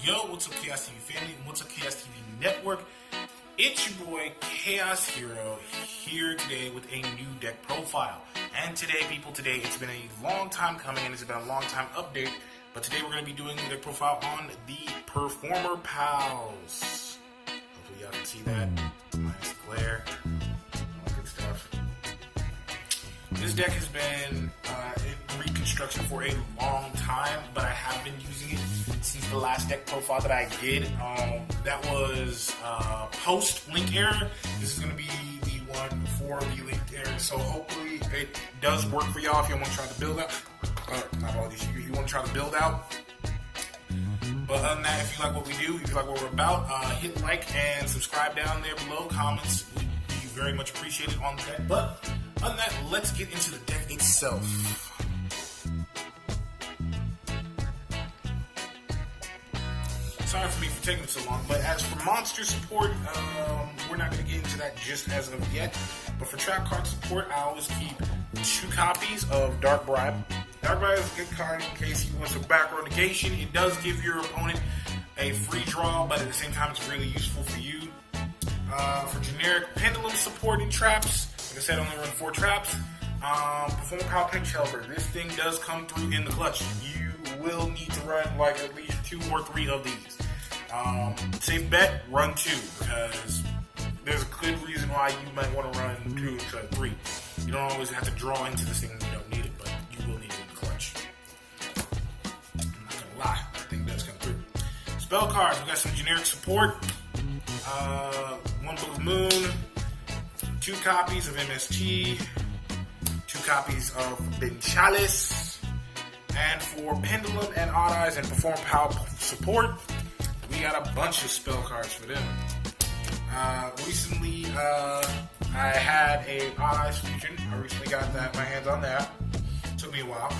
Yo, what's up, Chaos TV family? What's up, Chaos TV Network? It's your boy, Chaos Hero, here today with a new deck profile. And today, people, it's been a long time coming, and it's been a long time update. But today we're going to be doing the deck profile on the Performapals. Hopefully y'all can see that. Minus glare. All that good stuff. This deck has been in reconstruction for a long time, but I have been using it since the last deck profile that I did. That was post-link error. This is going to be the one for the link error, so hopefully it does work for y'all if you want to try to build out. If you want to try to build out. But other than that, if you like what we do, if you like what we're about, hit like and subscribe down there below. Comments would be very much appreciated on the deck. But other than that, let's get into the deck itself. Sorry for me for taking so long, but as for monster support, we're not going to get into that just as of yet. But for trap card support, I always keep 2 copies of Dark Bribe. Dark Bribe is a good card in case he wants a back row negation. It does give your opponent a free draw, but at the same time, it's really useful for you. For generic pendulum support and traps, like I said, I only run 4 traps. Performapal Pinch Helper. This thing does come through in the clutch. You will need to run like at least 2 or 3 of these. Safe bet, run 2, because there's a good reason why you might want to run 2 to 3. You don't always have to draw into this thing when you don't need it, but you will need it in the clutch. I'm not gonna lie, that thing does come through. Spell cards, we got some generic support. 1 Book of Moon, 2 copies of MST, 2 copies of Forbidden Chalice, and for Pendulum and Odd Eyes and Performapal support, we got a bunch of spell cards for them. Recently, I had a Odd Eyes Fusion. I recently got my hands on that. Took me a while.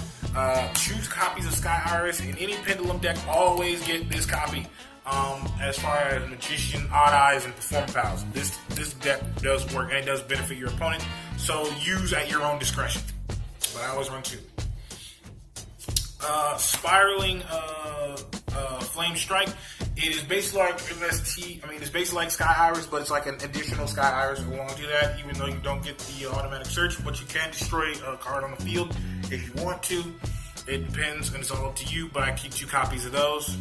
2 copies of Sky Iris. In any Pendulum deck, always get this copy. As far as Magician, Odd Eyes, and Performapals. This deck does work, and it does benefit your opponent. So use at your own discretion. But I always run 2. Spiraling Flame Strike. It is basically like MST. It's basically like Sky Iris, but it's like an additional Sky Iris along to that, even though you don't get the automatic search. But you can destroy a card on the field if you want to. It depends, and it's all up to you, but I keep 2 copies of those.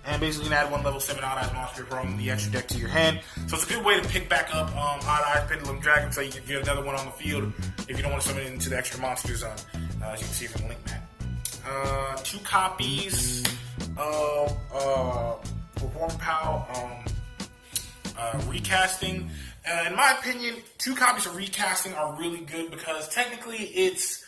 And basically, you can add 1 level 7 Odd Eyes monster from the extra deck to your hand. So it's a good way to pick back up Odd Eyes Pendulum Dragon, so you can get another one on the field if you don't want to summon it into the extra monster zone, as you can see from the link map. 2 copies of Performapal recasting. In my opinion, 2 copies of recasting are really good because technically it's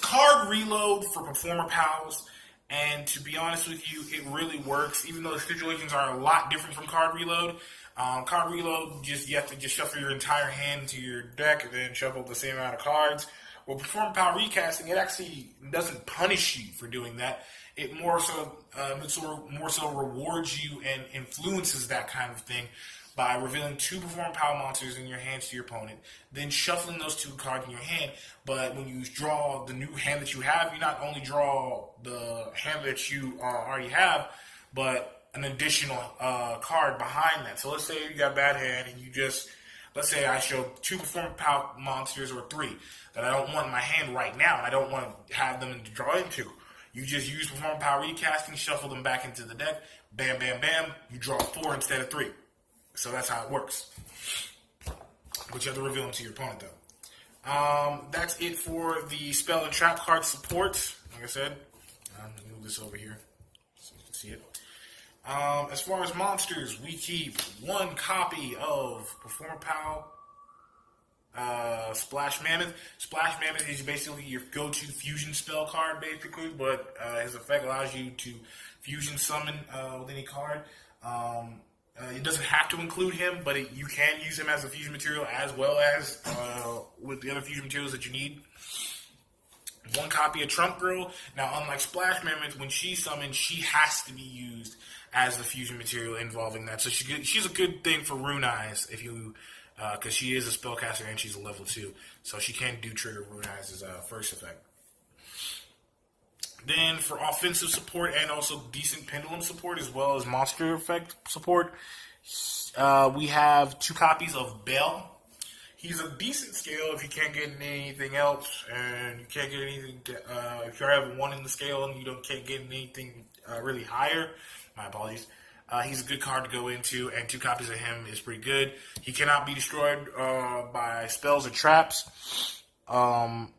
card reload for Performapals. And to be honest with you, it really works, even though the situations are a lot different from card reload. Card reload, you have to just shuffle your entire hand into your deck and then shuffle the same amount of cards. Well, Performapal recasting, it actually doesn't punish you for doing that. It more so rewards you and influences that kind of thing by revealing 2 Performapal monsters in your hands to your opponent, then shuffling those 2 cards in your hand. But when you draw the new hand that you have, you not only draw the hand that you already have, but an additional card behind that. So let's say you got a bad hand and let's say I show 2 Performapal monsters or 3 that I don't want in my hand right now, and I don't want to have them to draw into. You just use Performapal recasting, shuffle them back into the deck, bam, bam, bam, you draw 4 instead of 3. So that's how it works. But you have to reveal them to your opponent, though. That's it for the spell and trap card support. Like I said, I'm going to move this over here so you can see it. As far as monsters, we keep 1 copy of Performapal Splash Mammoth. Splash Mammoth is basically your go-to fusion spell card, basically, but his effect allows you to fusion summon with any card. It doesn't have to include him, but you can use him as a fusion material as well as with the other fusion materials that you need. 1 copy of Trump Girl. Now, unlike Splash Mammoth, when she's summoned, she has to be used as the fusion material involving that. So she's a good thing for Rune Eyes if you because she is a spellcaster and she's a level 2. So she can do trigger Rune Eyes' first effect. Then for offensive support and also decent pendulum support as well as monster effect support, we have 2 copies of Bell. He's a decent scale if you can't get anything else, and you can't get anything. If you have 1 in the scale and can't get anything really higher, my apologies. He's a good card to go into, and 2 copies of him is pretty good. He cannot be destroyed by spells or traps while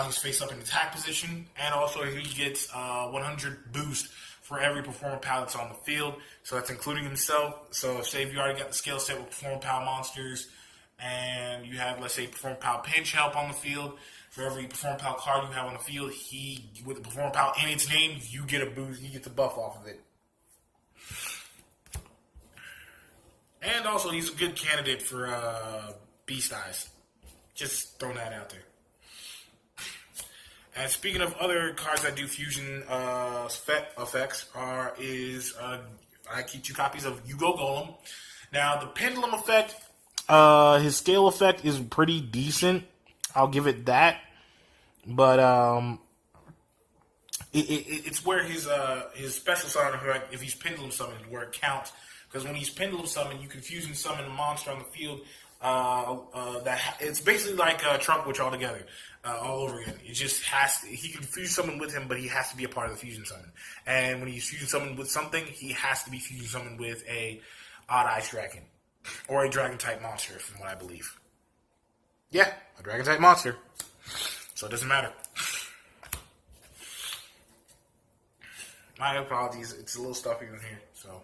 he's face up in attack position, and also he gets 100 boost for every Performapal that's on the field. So that's including himself. So say if you already got the skill set with Performapal monsters, and you have, let's say, Performapal pinch help on the field, for every Performapal card you have on the field, with the Performapal in its name, you get a boost, you get the buff off of it. And also, he's a good candidate for Beast Eyes. Just throwing that out there. And speaking of other cards that do fusion effects, I keep 2 copies of Yugo Golem. Now, the Pendulum effect, his scale effect is pretty decent. I'll give it that. But it's where his special summon, if he's Pendulum summoned, where it counts. Because when he's Pendulum summoned, you can fusion summon a monster on the field. It's basically like Trump Witch altogether, all over again. It just he can fusion summon with him, but he has to be a part of the fusion summon. And when he's fusion summoned with something, he has to be fusion summoned with a Odd Eyes Dragon. Or a Dragon type monster, from what I believe. Yeah, a Dragon type monster. So it doesn't matter. My apologies, it's a little stuffy in here, so.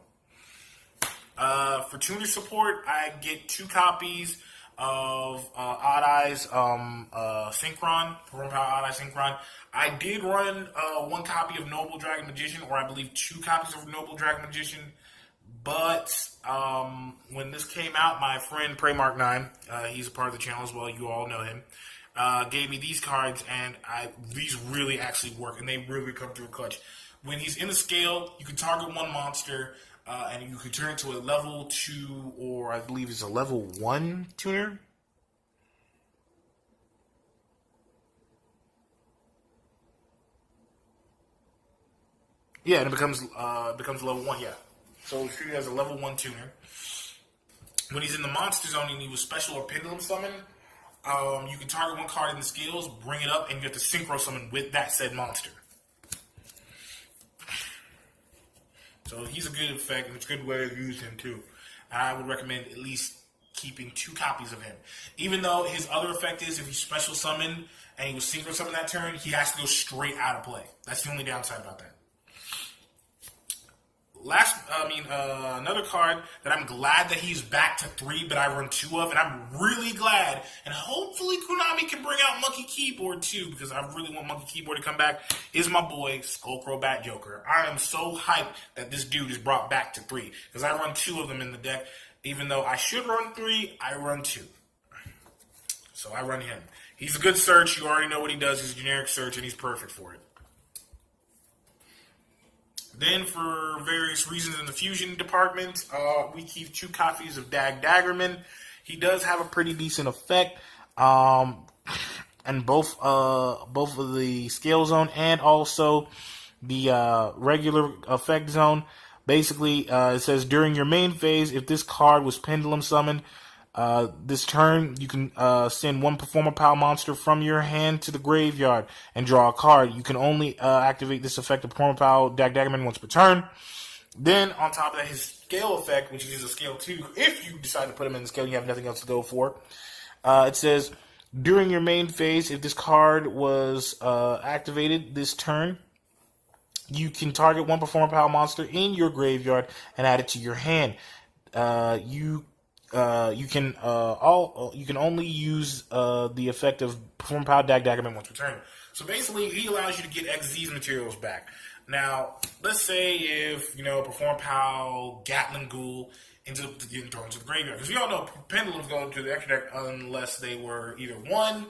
For tuner support, I get 2 copies of Odd Eyes Synchron, Performapal Odd Eyes Synchron. I did run 1 copy of Noble Dragon Magician, or I believe 2 copies of Noble Dragon Magician. But when this came out, my friend Praymark9, he's a part of the channel as well, you all know him, gave me these cards, and these really actually work, and they really come through clutch. When he's in the scale, you can target 1 monster, and you can turn it to a level 2, or I believe it's a level 1 tuner. Yeah, and it becomes level 1, yeah. So it's treated as a level 1 tuner. When he's in the monster zone and he was special or pendulum summon, you can target 1 card in the skills, bring it up, and you have to synchro summon with that said monster. So he's a good effect, and it's a good way to use him too. And I would recommend at least keeping 2 copies of him. Even though his other effect is if he's special summoned and he was synchro summoned that turn, he has to go straight out of play. That's the only downside about that. Another card that I'm glad that he's back to 3, but I run 2 of, and I'm really glad, and hopefully Konami can bring out Monkey Keyboard too, because I really want Monkey Keyboard to come back, is my boy Skullcrow Bat Joker. I am so hyped that this dude is brought back to 3, because I run 2 of them in the deck. Even though I should run 3, I run 2. So I run him. He's a good search. You already know what he does. He's a generic search, and he's perfect for it. Then, for various reasons in the fusion department, we keep 2 copies of Daggerman. He does have a pretty decent effect, and both of the scale zone and also the regular effect zone. Basically, it says during your main phase, if this card was pendulum summoned, this turn, you can send 1 Performapal monster from your hand to the graveyard and draw a card. You can only activate this effect of Performapal Daggerman once per turn. Then, on top of that, his scale effect, which is a scale 2, if you decide to put him in the scale and you have nothing else to go for, it says, during your main phase, if this card was activated this turn, you can target 1 Performapal monster in your graveyard and add it to your hand. You can only use the effect of Performapal Daggerman once per turn. So basically, he allows you to get XZ's materials back. Now, let's say if Performapal Gatling Ghoul ends up getting thrown into the graveyard, because we all know pendulums go to the extra deck unless they were either 1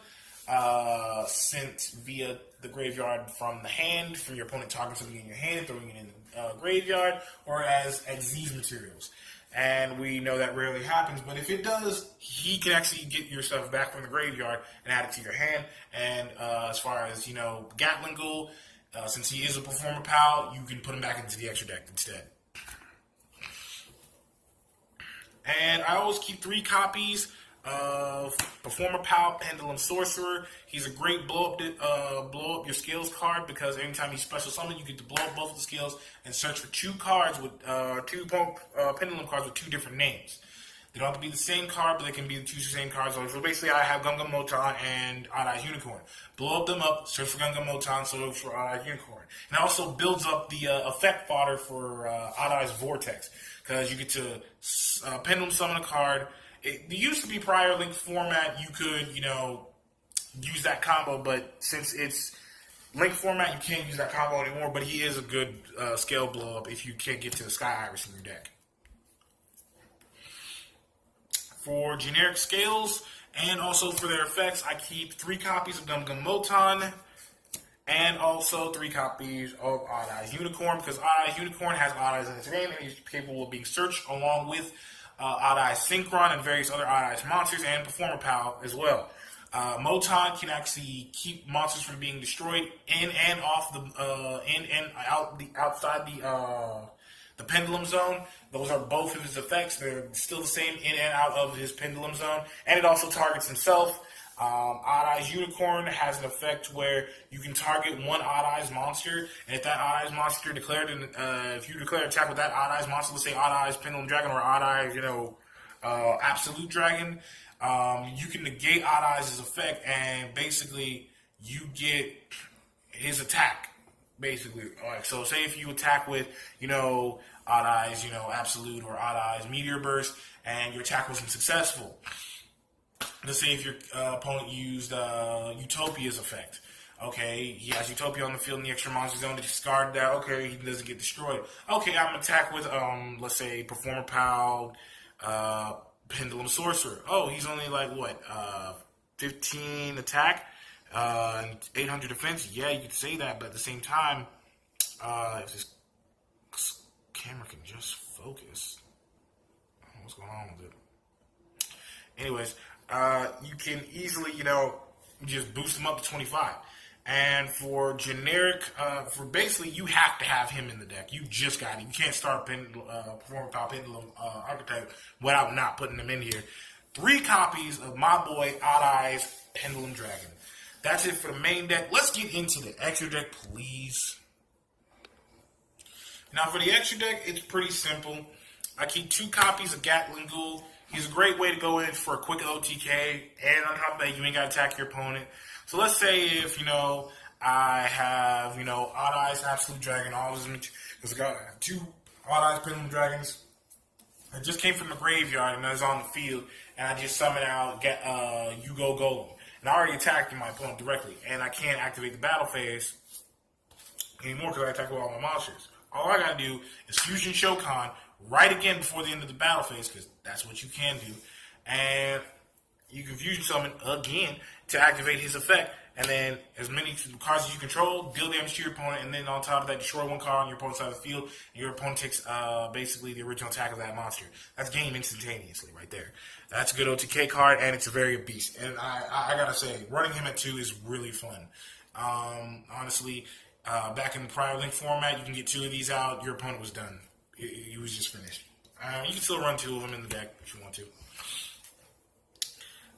sent via the graveyard from the hand, from your opponent targeting something in your hand, throwing it in the graveyard, or as XZ's materials. and we know that rarely happens. But if it does, he can actually get your stuff back from the graveyard and add it to your hand. And as far as Gatling Ghoul, since he is a Performer Pal, you can put him back into the extra deck instead. And I always keep 3 copies of Performapal Pendulum Sorcerer. He's a great blow up your skills card, because anytime you special summon, you get to blow up both of the skills and search for 2 cards with 2 pendulum cards with 2 different names. They don't have to be the same card, but they can be the 2 same cards. So basically, I have Gum Gum Moton and Odd Eyes Unicorn. Blow them up, search for Gum Gum Moton, search for Odd Eyes Unicorn. And it also builds up the effect fodder for Odd Eyes Vortex, because you get to pendulum summon a card. It used to be prior link format, you could, use that combo, but since it's link format, you can't use that combo anymore. But he is a good scale blow up if you can't get to the Sky Iris in your deck. For generic scales and also for their effects, I keep 3 copies of Gum Gum Moton and also 3 copies of Odd Eyes Unicorn, because Odd Eyes Unicorn has Odd Eyes in its name and he's capable of being searched along with Odd Eyes Synchron and various other Odd Eyes monsters, and Performapal as well. Moton can actually keep monsters from being destroyed in and off outside the pendulum zone. Those are both of his effects. They're still the same in and out of his pendulum zone, and it also targets himself. Odd Eyes Unicorn has an effect where you can target one Odd Eyes monster, and if that Odd Eyes monster declared, if you declare attack with that Odd Eyes monster, let's say Odd Eyes Pendulum Dragon or Odd Eyes, Absolute Dragon, you can negate Odd Eyes' effect, and basically you get his attack. Basically, so say if you attack with, Odd Eyes, Absolute, or Odd Eyes Meteor Burst, and your attack wasn't successful. Let's say if your opponent used Utopia's effect. Okay, he has Utopia on the field in the extra monster zone to discard that. Okay, he doesn't get destroyed. Okay, I'm going to attack with, let's say, Performapal, Pendulum Sorcerer. Oh, he's only 15 attack, and 800 defense. Yeah, you could say that, but at the same time, if this camera can just focus. What's going on with it? Anyways, you can easily, just boost him up to 25. And for generic, for basically, you have to have him in the deck. You just got it. You can't start Performapal Pendulum Archetype without not putting him in here. 3 copies of my boy Odd Eyes Pendulum Dragon. That's it for the main deck. Let's get into the extra deck, please. Now, for the extra deck, it's pretty simple. I keep 2 copies of Gatling Ghoul. He's a great way to go in for a quick OTK, and on top of that, you ain't got to attack your opponent. So let's say if, I have, Odd Eyes Absolute Dragon, all of his, because I got 2 Odd Eyes Pendulum Dragons. I just came from the graveyard, and I was on the field, and I just summoned out Yugo Golem. And I already attacked my opponent directly, and I can't activate the battle phase anymore because I attack with all my monsters. All I gotta do is Fusion Shokan right again before the end of the battle phase, because that's what you can do. And you can Fusion Summon again to activate his effect, and then as many cards as you control, deal damage to your opponent, and then on top of that, destroy 1 card on your opponent's side of the field, and your opponent takes basically the original attack of that monster. That's game instantaneously right there. That's a good OTK card, and it's a very beast. And I gotta say, running him at 2 is really fun. Honestly, back in the prior link format, you can get 2 of these out, your opponent was done. He was just finished. You can still run 2 of them in the deck if you want to.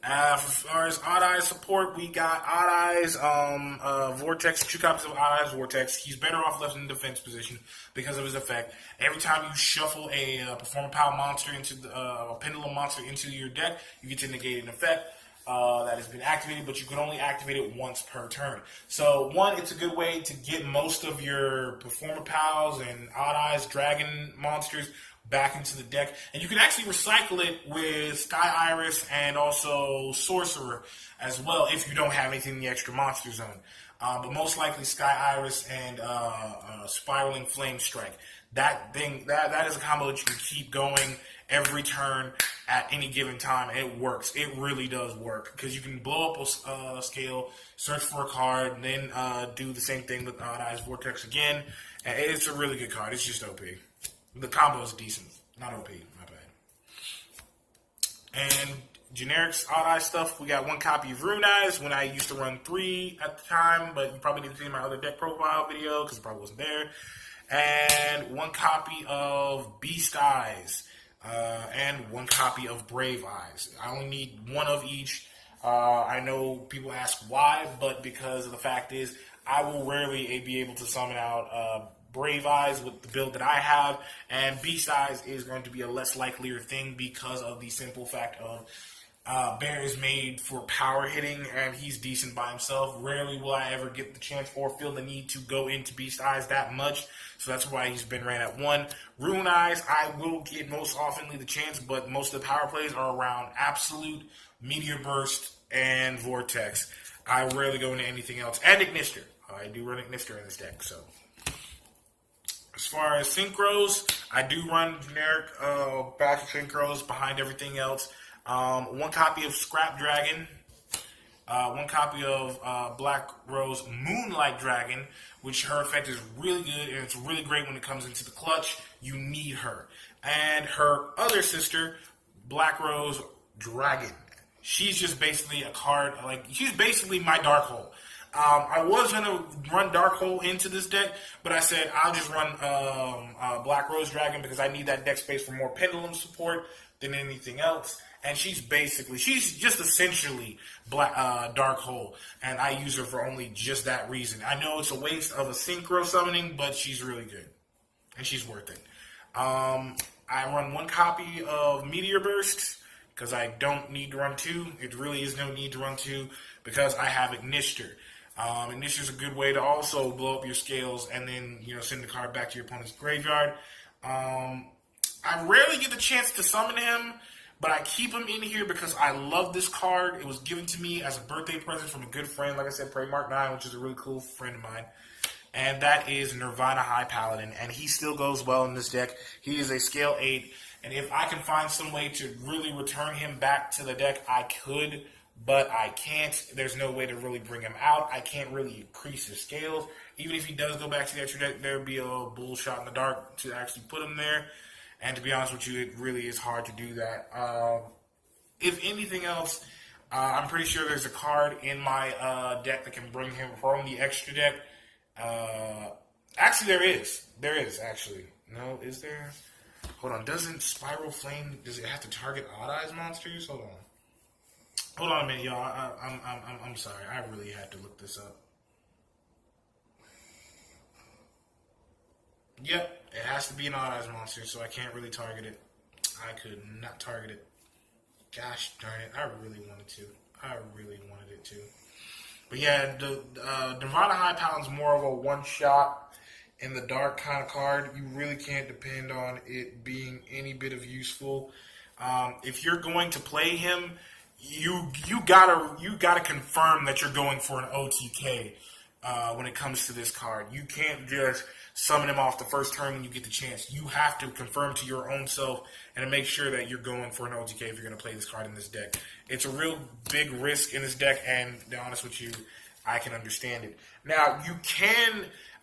As far as Odd Eyes support, we got Odd Eyes Vortex, 2 copies of Odd Eyes Vortex. He's better off left in the defense position because of his effect. Every time you shuffle a Performapal monster into a Pendulum monster into your deck, you get to negate an effect that has been activated, but you can only activate it once per turn. So, 1, it's a good way to get most of your Performapals and Odd Eyes Dragon monsters back into the deck, and you can actually recycle it with Sky Iris and also Sorcerer as well if you don't have anything in the extra monster zone. But most likely Sky Iris and Spiraling Flame Strike. That is a combo that you can keep going every turn at any given time, and it works. It really does work because you can blow up a scale, search for a card, and then do the same thing with Odd Eyes Vortex again. And it's a really good card. It's just OP. The combo is decent. Not OP, my bad. And generics, odd eye stuff, we got one copy of Rune Eyes when I used to run 3 at the time, but you probably need to see my other deck profile video because it probably wasn't there. And one copy of Beast Eyes, and one copy of Brave Eyes. I only need one of each. I know people ask why, but because of the fact is I will rarely be able to summon out Brave Eyes with the build that I have, and Beast Eyes is going to be a less likelier thing because of the simple fact of Bear is made for power hitting, and he's decent by himself. Rarely will I ever get the chance or feel the need to go into Beast Eyes that much, so that's why he's been ran at 1. Rune Eyes, I will get most oftenly the chance, but most of the power plays are around Absolute, Meteor Burst, and Vortex. I rarely go into anything else. And Ignister. I do run Ignister in this deck, so. As far as synchros, I do run generic batch of synchros behind everything else. One copy of Scrap Dragon, one copy of Black Rose Moonlight Dragon, which her effect is really good, and it's really great when it comes into the clutch. You need her. And her other sister, Black Rose Dragon. She's just basically a card, like, she's basically my Dark Hole. I was going to run Dark Hole into this deck, but I said I'll just run Black Rose Dragon because I need that deck space for more Pendulum support than anything else. And she's just essentially Dark Hole, and I use her for only just that reason. I know it's a waste of a synchro summoning, but she's really good, and she's worth it. I run one copy of Meteor Burst because I don't need to run 2. It really is no need to run 2 because I have Ignister. Ignister is a good way to also blow up your scales and then send the card back to your opponent's graveyard. I rarely get the chance to summon him, but I keep him in here because I love this card. It was given to me as a birthday present from a good friend, like I said, Pray Mark 9, which is a really cool friend of mine. And that is Nirvana High Paladin, and he still goes well in this deck. He is a scale 8, and if I can find some way to really return him back to the deck, I could, but I can't. There's no way to really bring him out. I can't really increase his scales. Even if he does go back to the extra deck, there would be a bull shot in the dark to actually put him there. And to be honest with you, it really is hard to do that. If anything else, I'm pretty sure there's a card in my deck that can bring him from the extra deck. Actually, there is. There is, actually. No, is there? Hold on. Doesn't Spiral Flame, does it have to target Odd Eyes monsters? Hold on. Hold on a minute, y'all. I'm sorry. I really had to look this up. Yep, it has to be an Odd Eyes monster, so I can't really target it. I could not target it. Gosh darn it, I really wanted to. I really wanted it to. But yeah, the Nirvana High Paladin's more of a one-shot in the dark kind of card. You really can't depend on it being any bit of useful. If you're going to play him, you gotta confirm that you're going for an OTK when it comes to this card. You can't just summon him off the first turn when you get the chance. You have to confirm to your own self and to make sure that you're going for an OTK if you're going to play this card in this deck. It's a real big risk in this deck, and to be honest with you, I can understand it. Now,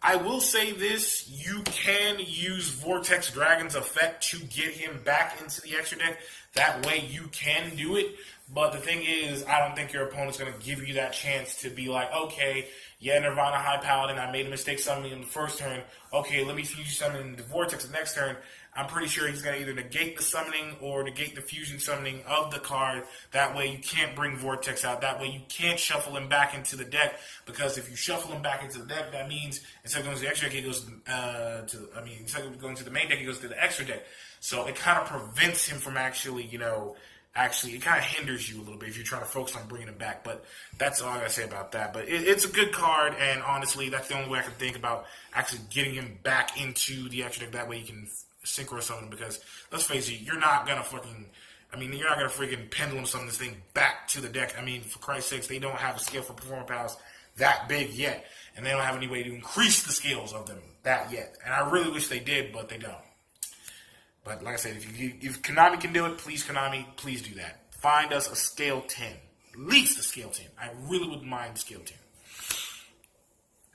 I will say this, you can use Vortex Dragon's effect to get him back into the extra deck. That way you can do it, but the thing is, I don't think your opponent's going to give you that chance to be like, okay, yeah, Nirvana High Paladin, I made a mistake summoning in the first turn. Okay, let me fusion summon the Vortex the next turn. I'm pretty sure he's going to either negate the summoning or negate the fusion summoning of the card. That way you can't bring Vortex out. That way you can't shuffle him back into the deck, because if you shuffle him back into the deck, that means instead of going to the extra deck, he goes instead of going to the main deck, he goes to the extra deck. So it kind of prevents him from actually, it kind of hinders you a little bit if you're trying to focus on bringing him back. But that's all I got to say about that. But it's a good card, and honestly, that's the only way I can think about actually getting him back into the extra deck. That way you can synchro summon him, because let's face it, you're not going to freaking pendulum summon this thing back to the deck. I mean, for Christ's sakes, they don't have a scale for Performapals that big yet, and they don't have any way to increase the scales of them that yet. And I really wish they did, but they don't. But like I said, if Konami can do it, please, Konami, please do that. Find us a scale 10. At least a scale 10. I really wouldn't mind scale 10.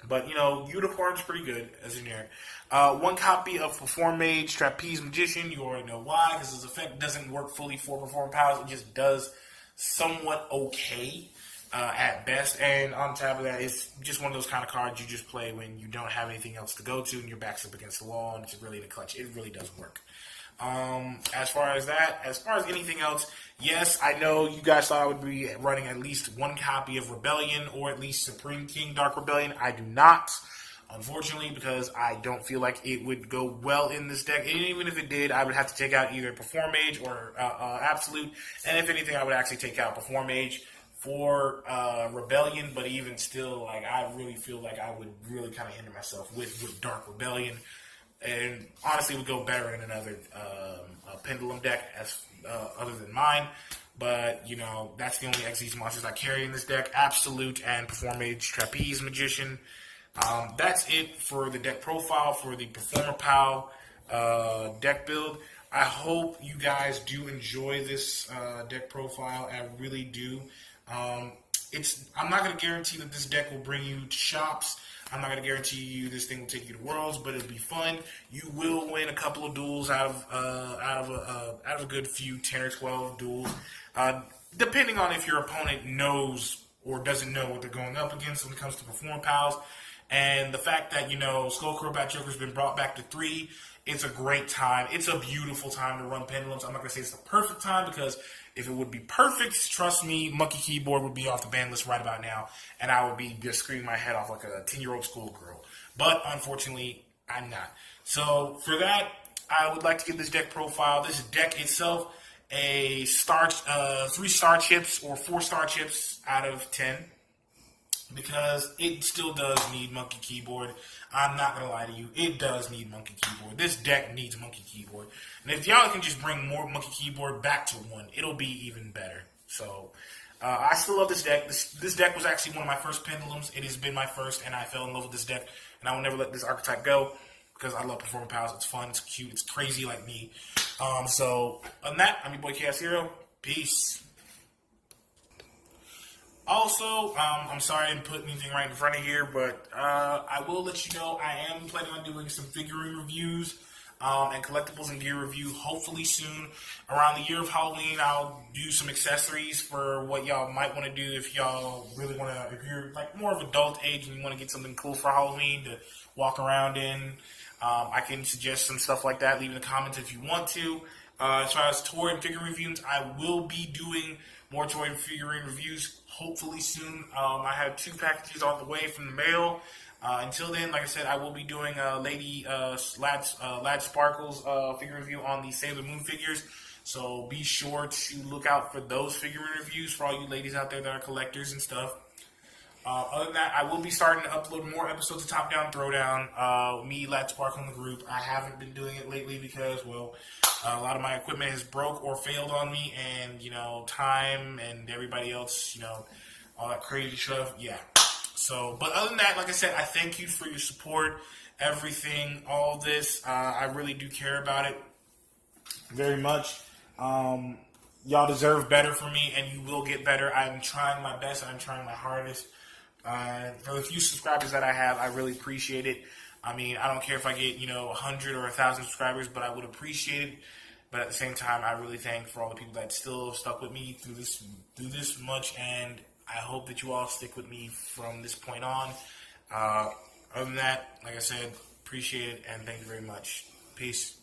But, Unicorn's pretty good as a generic. One copy of Perform Mage, Trapeze Magician. You already know why, because his effect doesn't work fully for Performapal. It just does somewhat okay at best. And on top of that, it's just one of those kind of cards you just play when you don't have anything else to go to and your back's up against the wall and it's really in a clutch. It really does work. As far as anything else, yes, I know you guys thought I would be running at least one copy of Rebellion or at least Supreme King Dark Rebellion. I do not, unfortunately, because I don't feel like it would go well in this deck. And even if it did, I would have to take out either Perform Mage or Absolute. And if anything, I would actually take out Perform Mage for Rebellion. But even still, like, I really feel like I would really kind of hinder myself with Dark Rebellion. And honestly, would go better in another Pendulum deck other than mine. But, that's the only Xyz monsters I carry in this deck. Absolute and Perform Mage, Trapeze Magician. That's it for the deck profile for the Performapal deck build. I hope you guys do enjoy this deck profile. I really do. I'm not going to guarantee that this deck will bring you to shops. I'm not going to guarantee you this thing will take you to Worlds, but it'll be fun. You will win a couple of duels out of a good few 10 or 12 duels, depending on if your opponent knows or doesn't know what they're going up against when it comes to Performapals. And the fact that, Skullcrow Bat Joker's been brought back to 3, it's a great time. It's a beautiful time to run Pendulums. I'm not going to say it's the perfect time, because if it would be perfect, trust me, Monkey Keyboard would be off the ban list right about now, and I would be just screaming my head off like a 10-year-old schoolgirl. But unfortunately, I'm not. So for that, I would like to give this deck profile. This deck itself, a 3-star chips or 4-star chips out of 10. Because it still does need Monkey Keyboard. I'm not going to lie to you. It does need Monkey Keyboard. This deck needs Monkey Keyboard. And if y'all can just bring more Monkey Keyboard back to 1, it'll be even better. So, I still love this deck. This deck was actually one of my first Pendulums. It has been my first, and I fell in love with this deck. And I will never let this archetype go, because I love Performapals. It's fun, it's cute, it's crazy like me. So, on that, I'm your boy Chaos Hero. Peace. Also, I'm sorry I didn't put anything right in front of here, but I will let you know I am planning on doing some figurine reviews and collectibles and gear review hopefully soon. Around the year of Halloween, I'll do some accessories for what y'all might want to do if y'all really want to, if you're like more of adult age and you want to get something cool for Halloween to walk around in. I can suggest some stuff like that. Leave in the comments if you want to. As far as toy and figure reviews, I will be doing more toy and figurine reviews hopefully soon. I have 2 packages on the way from the mail. Until then, like I said, I will be doing a Lad Sparkles figure review on the Sailor Moon figures. So be sure to look out for those figurine reviews for all you ladies out there that are collectors and stuff. Other than that, I will be starting to upload more episodes of Top Down Throwdown. Me, Lad Sparkle, in the group. I haven't been doing it lately because, well, a lot of my equipment has broke or failed on me, and, time and everybody else, all that crazy stuff, yeah. So, but other than that, like I said, I thank you for your support, everything, all this. I really do care about it very much. Y'all deserve better from me, and you will get better. I'm trying my best. I'm trying my hardest. For the few subscribers that I have, I really appreciate it. I mean, I don't care if I get, 100 or 1,000 subscribers, but I would appreciate it. But at the same time, I really thank for all the people that still stuck with me through this much, and I hope that you all stick with me from this point on. Other than that, like I said, appreciate it, and thank you very much. Peace.